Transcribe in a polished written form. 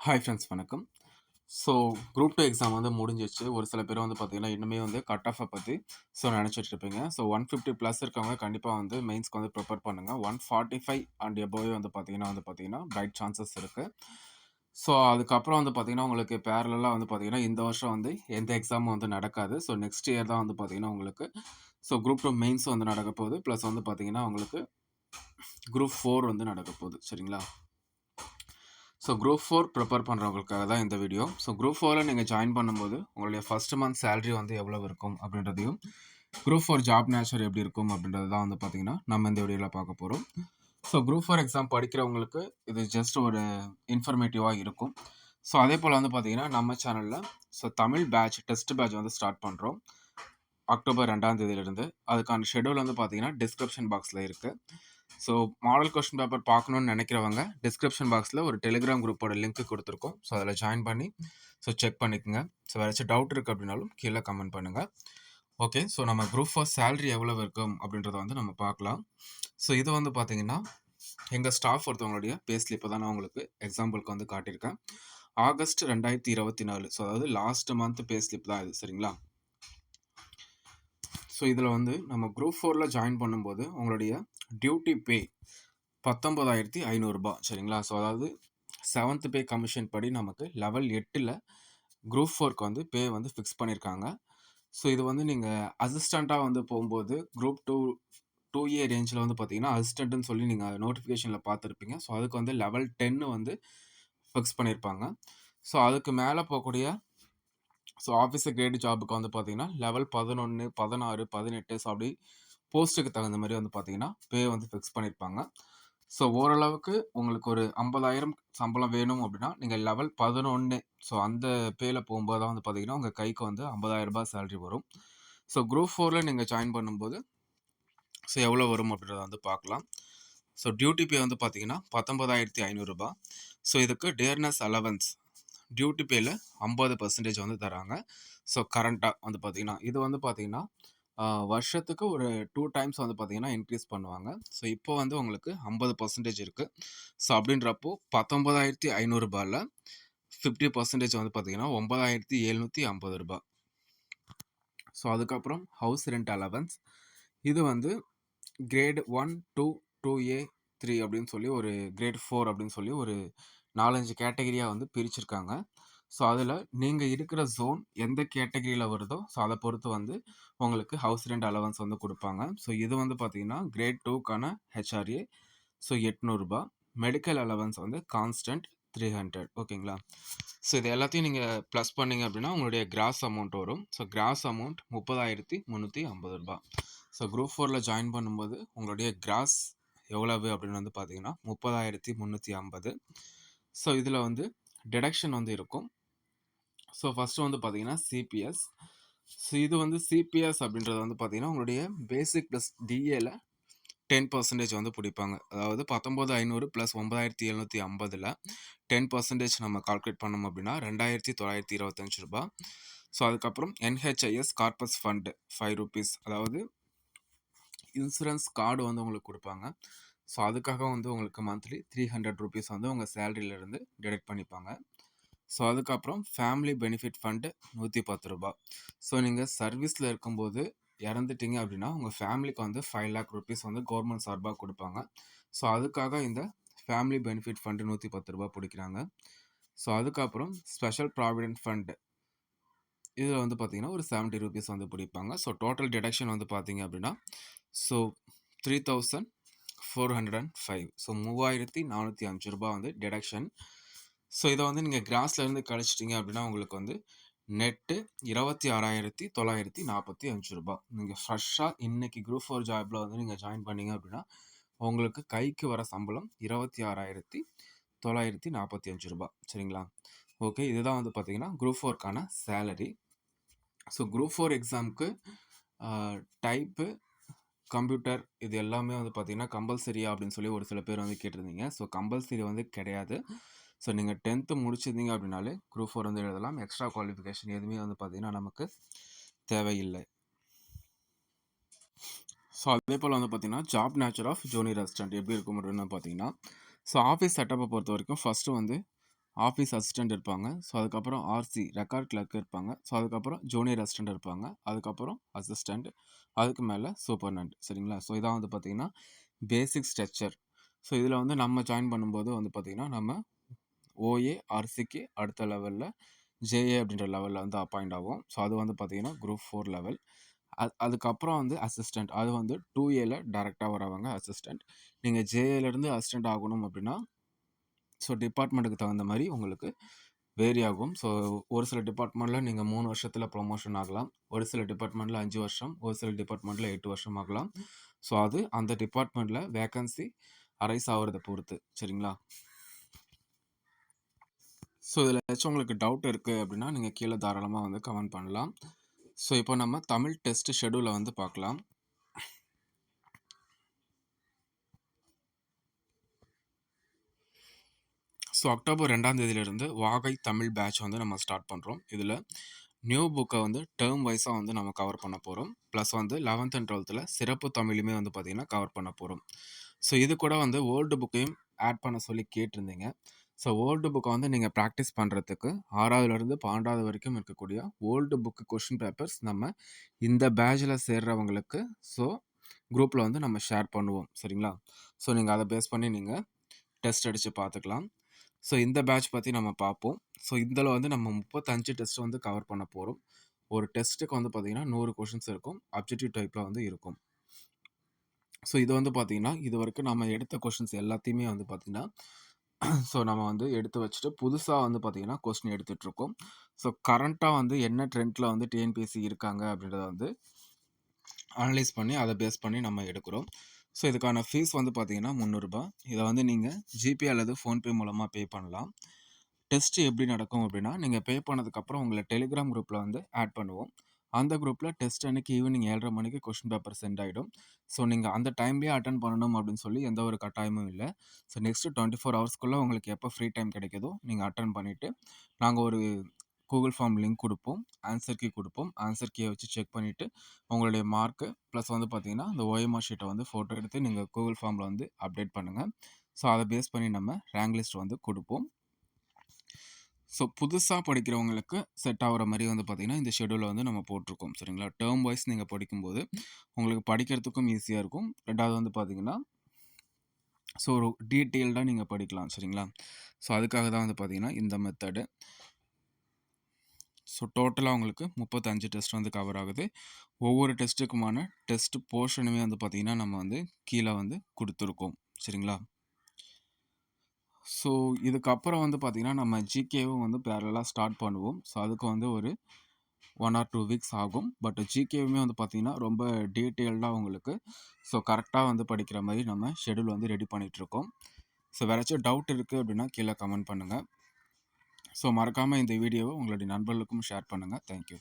Hi friends வணக்கம். So group 2 exam வந்து முடிஞ்சிருச்சு. ஒரு சில பேர் வந்து பார்த்தீங்கன்னா, இன்னுமே வந்து கட் ஆஃப பத்தி நெனச்சிட்டு இருப்பீங்க. ஸோ 150 ப்ளஸ் இருக்கவங்க கண்டிப்பா வந்து மெயின்ஸ்க்கு வந்து ப்ரிப்பேர் பண்ணுங்க. 145 அண்ட் எபோவே வந்து பார்த்தீங்கன்னா, பிரைட் சான்சஸ் இருக்கு. ஸோ அதுக்கப்புறம் வந்து பார்த்தீங்கன்னா, உங்களுக்கு பேரலலா வந்து பார்த்தீங்கன்னா, இந்த வருஷம் வந்து எந்த எக்ஸாமும் வந்து நடக்காது. ஸோ நெக்ஸ்ட் இயர் தான் வந்து பார்த்தீங்கன்னா, உங்களுக்கு குரூப் 2 மெயின்ஸ் வந்து நடக்கப் போகுது. ப்ளஸ் வந்து பார்த்தீங்கன்னா, உங்களுக்கு குரூப் 4 வந்து நடக்கப் போகுது. சரிங்களா? குரூப் 4 ப்ரிப்பேர் பண்ணுறவங்களுக்காக தான் இந்த வீடியோ. குரூப் 4ல நீங்கள் ஜாயின் பண்ணும்போது, உங்களுடைய ஃபர்ஸ்ட் மந்த் சேலரி வந்து எவ்வளவு இருக்கும் அப்படின்றதையும், குரூப் 4 ஜாப் நேச்சர் எப்படி இருக்கும் அப்படின்றது தான் வந்து பார்த்தீங்கன்னா, நம்ம இந்த வீடியோவில் பார்க்க போகிறோம். குரூப் 4 எக்ஸாம் படிக்கிறவங்களுக்கு இது ஜஸ்ட் ஒரு இன்ஃபர்மேட்டிவாக இருக்கும். அதே போல் வந்து பார்த்தீங்கன்னா, நம்ம சேனலில் தமிழ் பேட்ச், டெஸ்ட் பேட்ச் வந்து ஸ்டார்ட் பண்ணுறோம். அக்டோபர் 2ஆம் தேதியிலிருந்து. அதுக்கான ஷெட்யூல் வந்து பார்த்தீங்கன்னா, டிஸ்கிரிப்ஷன் பாக்ஸில் இருக்குது. மாடல் கொஸ்டின் பேப்பர் பார்க்கணும்னு நினைக்கிறவங்க டிஸ்கிரிப்ஷன் பாக்ஸில் ஒரு டெலிகிராம் குரூப்போட லிங்க் கொடுத்துருக்கோம். அதில் ஜாயின் பண்ணி செக் பண்ணிக்கோங்க. வேறு ஏதாச்சும் டவுட் இருக்குது அப்படின்னாலும் கீழே கமெண்ட் பண்ணுங்கள். ஓகே, நம்ம குரூப் 4 சேலரி எவ்வளோ இருக்கும் அப்படின்றத வந்து நம்ம பார்க்கலாம். இது வந்து பார்த்தீங்கன்னா, எங்கள் ஸ்டாஃப் ஒருத்தவங்களுடைய பே ஸ்லிப்பை தான் நான் உங்களுக்கு எக்ஸாம்பிளுக்கு வந்து காட்டியிருக்கேன். ஆகஸ்ட் 2024, அதாவது லாஸ்ட் மந்த் பே ஸ்லிப் தான் இது. சரிங்களா? இதில் வந்து நம்ம குரூப் 4ல் ஜாயின் பண்ணும்போது உங்களுடைய டியூட்டி பே 19,500 சரிங்களா? அதாவது 7th பே கமிஷன் படி நமக்கு லெவல் 8ல் குரூப் 4க்கு வந்து பே வந்து ஃபிக்ஸ் பண்ணியிருக்காங்க. இது வந்து நீங்கள் அசிஸ்டண்ட்டாக வந்து போகும்போது குரூப் 2A ரேஞ்சில் வந்து பார்த்தீங்கன்னா, அசிஸ்டண்ட்டுன்னு சொல்லி நீங்கள் நோட்டிஃபிகேஷனில் பார்த்துருப்பீங்க. அதுக்கு வந்து லெவல் 10 வந்து ஃபிக்ஸ் பண்ணியிருப்பாங்க. அதுக்கு மேலே போகக்கூடிய ஆஃபீஸர் கிரேட் ஜாபுக்கு வந்து பார்த்தீங்கன்னா, லெவல் 11, 16, 18 அப்படி போஸ்ட்டுக்கு தகுந்த மாதிரி வந்து பார்த்தீங்கன்னா, பே வந்து ஃபிக்ஸ் பண்ணியிருப்பாங்க. ஓரளவுக்கு உங்களுக்கு ஒரு 50,000 சம்பளம் வேணும் அப்படின்னா, நீங்கள் லெவல் 11 அந்த பேல போகும்போது தான் வந்து பார்த்தீங்கன்னா, உங்கள் கைக்கு வந்து ரூ. 50,000 சேலரி வரும். குரூப் 4ல நீங்கள் ஜாயின் பண்ணும்போது எவ்வளோ வரும் அப்படின்றத வந்து பார்க்கலாம். டியூட்டி பே வந்து பார்த்தீங்கன்னா, ரூ. 19,500. இதுக்கு டியர்னஸ் அலவன்ஸ் டியூட்டி பேல 50% வந்து தராங்க. கரண்ட்டாக வந்து பார்த்தீங்கன்னா, இது வந்து பார்த்தீங்கன்னா, வருஷத்துக்கு ஒரு 2 டைம்ஸ் வந்து பார்த்தீங்கன்னா இன்க்ரீஸ் பண்ணுவாங்க. இப்போ வந்து உங்களுக்கு 50% இருக்குது. அப்படின்றப்போ ரூ. 19,500ல 50% வந்து பார்த்தீங்கன்னா ரூ. 9,750. அதுக்கப்புறம் ஹவுஸ் ரெண்ட் அலவன்ஸ் இது வந்து கிரேட் 1, 2, 2A, 3 அப்படின்னு சொல்லி ஒரு கிரேட் 4 அப்படின்னு சொல்லி ஒரு 4-5 கேட்டகரியாக வந்து பிரிச்சிருக்காங்க. அதில் நீங்கள் இருக்கிற ஜோன் எந்த கேட்டகரியில் வருதோ அதை பொறுத்து வந்து உங்களுக்கு ஹவுஸ் ரெண்ட் அலவன்ஸ் வந்து கொடுப்பாங்க. இது வந்து பார்த்தீங்கன்னா கிரேட் 2க்கான ஹெச்ஆர்ஏ 800. மெடிக்கல் அலவன்ஸ் வந்து கான்ஸ்டன்ட் 300. ஓகேங்களா? இது எல்லாத்தையும் நீங்கள் ப்ளஸ் பண்ணிங்க அப்படின்னா உங்களுடைய கிராஸ் அமௌண்ட் வரும். Cross amount 30,350. குரூப் 4ல ஜாயின் பண்ணும்போது உங்களுடைய கிராஸ் எவ்வளவு அப்படின்னு வந்து பார்த்தீங்கன்னா 30,350. இதில் வந்து டிடக்ஷன் வந்து இருக்கும். ஃபஸ்ட்டு வந்து பார்த்தீங்கன்னா சிபிஎஸ். இது வந்து சிபிஎஸ் அப்படின்றது வந்து பார்த்தீங்கன்னா உங்களுடைய பேசிக் ப்ளஸ் டிஏல 10% வந்து பிடிப்பாங்க. அதாவது 19,500 ப்ளஸ் 9,750ல் 10% நம்ம கால்குலேட் பண்ணோம் அப்படின்னா ரூ. 2,925. அதுக்கப்புறம் என்ஹெச்ஐஎஸ் கார்பஸ் ஃபண்ட் ₹5, அதாவது இன்சூரன்ஸ் கார்டு வந்து உங்களுக்கு கொடுப்பாங்க. அதுக்காக வந்து உங்களுக்கு மந்த்லி ₹300 வந்து உங்கள் சேலரியிலேருந்து டிடெக்ட் பண்ணிப்பாங்க. அதுக்கப்புறம் ஃபேமிலி பெனிஃபிட் ஃபண்டு ₹110. நீங்கள் சர்வீஸில் இருக்கும்போது இறந்துட்டீங்க அப்படின்னா உங்கள் ஃபேமிலிக்கு வந்து ₹5,00,000 வந்து கவர்மெண்ட் சார்பாக கொடுப்பாங்க. அதுக்காக இந்த ஃபேமிலி பெனிஃபிட் ஃபண்டு ₹110 பிடிக்கிறாங்க. அதுக்கப்புறம் ஸ்பெஷல் ப்ராவிடென்ட் ஃபண்டு இதில் வந்து பார்த்தீங்கன்னா ஒரு ₹70 வந்து பிடிப்பாங்க. டோட்டல் டிடக்ஷன் வந்து பார்த்தீங்க அப்படின்னா 3,405. ₹3,405 வந்து டிடக்ஷன். இதை வந்து நீங்கள் கிராஸ்லேருந்து கழிச்சிட்டிங்க அப்படின்னா உங்களுக்கு வந்து நெட்டு ₹26,945. நீங்கள் ஃப்ரெஷ்ஷாக இன்னைக்கு குரூப் 4 ஜாபில் வந்து நீங்கள் ஜாயின் பண்ணீங்க அப்படின்னா உங்களுக்கு கைக்கு வர சம்பளம் ₹26,945. சரிங்களா? ஓகே, இதுதான் வந்து பார்த்தீங்கன்னா குரூப் 4க்கான சேலரி. குரூப் 4 எக்ஸாமுக்கு டைப்பு, கம்ப்யூட்டர் இது எல்லாமே வந்து பார்த்தீங்கன்னா கம்பல்சரியா அப்படின்னு சொல்லி ஒரு சில பேர் வந்து கேட்டிருந்தீங்க. கம்பல்சரி வந்து கிடையாது. நீங்கள் 10th முடிச்சிருந்தீங்க அப்படின்னாலே குரூப் 4 வந்து எழுதலாம். எக்ஸ்ட்ரா குவாலிஃபிகேஷன் எதுவுமே வந்து பார்த்தீங்கன்னா நமக்கு தேவையில்லை. அதே போல் வந்து பார்த்தீங்கன்னா job nature of junior assistant எப்படி இருக்கும் அப்படின்னு பார்த்தீங்கன்னா ஆஃபீஸ் செட்டப்பை பொறுத்த வரைக்கும் ஃபஸ்ட்டு வந்து ஆஃபீஸ் அசிஸ்டன்ட் இருப்பாங்க. ஸோ அதுக்கப்புறம் ஆர்சி ரெக்கார்ட் கிளர்க் இருப்பாங்க. ஸோ அதுக்கப்புறம் ஜூனியர் அசிஸ்டன்ட் இருப்பாங்க. அதுக்கப்புறம் அசிஸ்டன்ட், அதுக்கு மேல சூப்பர்டென்ட் சரிங்களா? ஸோ இதான் வந்து பார்த்தீங்கன்னா பேசிக் ஸ்ட்ரக்சர். ஸோ இதில் வந்து நம்ம ஜாயின் பண்ணும்போது வந்து பார்த்தீங்கன்னா நம்ம ஓஏ, ஆர்சிக்கு அடுத்த லெவலில் ஜேஏ அப்படின்ற லெவலில் வந்து அப்பாயிண்ட் ஆகும். ஸோ அது வந்து பார்த்தீங்கன்னா குரூப் 4 லெவல். அதுக்கப்புறம் வந்து அசிஸ்டன்ட் அது வந்து 2ஏல டேரெக்டாக வரவங்க அசிஸ்டன்ட். நீங்கள் ஜேஏலேருந்து அசிஸ்டன்ட் ஆகணும் அப்படின்னா ஸோ டிபார்ட்மெண்ட்டுக்கு தகுந்த மாதிரி உங்களுக்கு வேரி ஆகும். ஸோ ஒரு சில டிபார்ட்மெண்ட்டில் நீங்கள் 3 வருஷத்தில் ப்ரொமோஷன் ஆகலாம். ஒரு சில டிபார்ட்மெண்ட்டில் 5 வருஷம், ஒரு சில டிபார்ட்மெண்ட்டில் 8 வருஷம் ஆகலாம். ஸோ அது அந்த டிபார்ட்மெண்ட்டில் வேக்கன்சி அரைஸ் ஆகிறத பொறுத்து சரிங்களா? ஸோ இதில் ஏதாச்சும் உங்களுக்கு டவுட் இருக்குது அப்படின்னா நீங்கள் கீழே தாராளமாக வந்து கமெண்ட் பண்ணலாம். ஸோ இப்போ நம்ம தமிழ் டெஸ்ட் ஷெடியூலை வந்து பார்க்கலாம். ஸோ அக்டோபர் 2ஆம் தேதியிலிருந்து வாகை தமிழ் பேட்ச் வந்து நம்ம ஸ்டார்ட் பண்ணுறோம். இதில் நியூ புக்கை வந்து டேர்ம் வைஸாக வந்து நம்ம கவர் பண்ண போகிறோம். ப்ளஸ் வந்து 11th அண்ட் 12th சிறப்பு தமிழுமே வந்து பார்த்திங்கன்னா கவர் பண்ண போகிறோம். ஸோ இது கூட வந்து ஓல்டு புக்கையும் ஆட் பண்ண சொல்லி கேட்டிருந்தீங்க. ஸோ ஓல்டு புக்கை வந்து நீங்கள் ப்ராக்டிஸ் பண்ணுறதுக்கு 6வதுலேருந்து 12வது வரைக்கும் இருக்கக்கூடிய ஓல்டு புக்கு கொஷின் பேப்பர்ஸ் நம்ம இந்த பேட்சில் சேர்றவங்களுக்கு ஸோ குரூப்பில் வந்து நம்ம ஷேர் பண்ணுவோம் சரிங்களா? ஸோ நீங்கள் அதை பேஸ் பண்ணி நீங்கள் டெஸ்ட் அடித்து பார்த்துக்கலாம். ஸோ இந்த பேட்ச் பற்றி நம்ம பார்ப்போம். ஸோ இதில் வந்து நம்ம 35 டெஸ்ட் வந்து கவர் பண்ண போகிறோம். ஒரு டெஸ்ட்டுக்கு வந்து பார்த்திங்கன்னா 100 கொஷின்ஸ் இருக்கும். அப்ஜெக்டிவ் டைப்பில் வந்து இருக்கும். ஸோ இது வந்து பார்த்திங்கன்னா இது வரைக்கும் நம்ம எடுத்த கொஷின்ஸ் எல்லாத்தையுமே வந்து பார்த்திங்கன்னா ஸோ நம்ம வந்து எடுத்து வச்சுட்டு புதுசாக வந்து பார்த்திங்கன்னா கொஸ்டின் எடுத்துகிட்ருக்கோம். ஸோ கரண்ட்டாக வந்து என்ன ட்ரெண்டில் வந்து டிஎன்பிஎஸ்சி இருக்காங்க அப்படின்றத வந்து அனலைஸ் பண்ணி அதை பேஸ் பண்ணி நம்ம எடுக்கிறோம். ஸோ இதுக்கான ஃபீஸ் வந்து பார்த்தீங்கன்னா ரூ. 300. இதை வந்து நீங்கள் ஜிபே அல்லது ஃபோன்பே மூலமாக பே பண்ணலாம். டெஸ்ட் எப்படி நடக்கும் அப்படின்னா நீங்கள் பே பண்ணதுக்கப்புறம் உங்களை டெலிகிராம் குரூப்பில் வந்து ஆட் பண்ணுவோம். அந்த குரூப்பில் டெஸ்ட் அன்னைக்கு ஈவினிங் 7:30 மணிக்கு கொஷின் பேப்பர் சென்ட் ஆகிடும். ஸோ நீங்கள் அந்த டைம்லேயே அட்டன் பண்ணணும் அப்படின்னு சொல்லி எந்த ஒரு கட்டாயமும் இல்லை. ஸோ நெக்ஸ்ட்டு 24 ஹவர்ஸ்க்குள்ளே உங்களுக்கு எப்போ ஃப்ரீ டைம் கிடைக்குதோ நீங்கள் அட்டன் பண்ணிவிட்டு நாங்கள் ஒரு கூகுள் ஃபார்ம் லிங்க் கொடுப்போம், ஆன்சர் கீ கொடுப்போம். ஆன்சர் கீயை வச்சு செக் பண்ணிவிட்டு உங்களுடைய மார்க்கு ப்ளஸ் வந்து பார்த்தீங்கன்னா அந்த ஓஎம்ஆர் ஷீட்டை வந்து ஃபோட்டோ எடுத்து நீங்கள் கூகுள் ஃபார்மில் வந்து அப்டேட் பண்ணுங்கள். ஸோ அதை பேஸ் பண்ணி நம்ம ரேங்க் லிஸ்ட் வந்து கொடுப்போம். ஸோ புதுசாக படிக்கிறவங்களுக்கு செட் ஆகிற மாதிரி வந்து பார்த்திங்கன்னா இந்த ஷெடியூலை வந்து நம்ம போட்டிருக்கோம் சரிங்களா? டேர்ம் வைஸ் நீங்கள் படிக்கும்போது உங்களுக்கு படிக்கிறதுக்கும் ஈஸியாக இருக்கும். ரெண்டாவது வந்து பார்த்திங்கன்னா ஸோ ஒரு டீட்டெயில்டாக நீங்கள் படிக்கலாம் சரிங்களா? ஸோ அதுக்காக தான் வந்து பார்த்திங்கன்னா இந்த மெத்தடு. ஸோ டோட்டலாக உங்களுக்கு 35 டெஸ்ட் வந்து கவர் ஆகுது. ஒவ்வொரு டெஸ்ட்டுக்குமான டெஸ்ட் போர்ஷனுமே வந்து பார்த்திங்கன்னா நம்ம வந்து கீழே வந்து கொடுத்துருக்கோம் சரிங்களா? ஸோ இதுக்கப்புறம் வந்து பார்த்திங்கன்னா நம்ம ஜிகேவும் வந்து பேரலாக ஸ்டார்ட் பண்ணுவோம். ஸோ அதுக்கு வந்து ஒரு 1 or 2 வீக்ஸ் ஆகும். பட் ஜிகேவுமே வந்து பார்த்திங்கன்னா ரொம்ப டீட்டெயில்டாக உங்களுக்கு ஸோ கரெக்டாக வந்து படிக்கிற மாதிரி நம்ம ஷெடியூல் வந்து ரெடி பண்ணிகிட்ருக்கோம். ஸோ வேறாச்சும் டவுட் இருக்குது அப்படின்னா கீழே கமெண்ட் பண்ணுங்கள். ஸோ மறக்காமல் இந்த வீடியோவை உங்களுடைய நண்பர்களுக்கும் ஷேர் பண்ணுங்கள். தேங்க்யூ.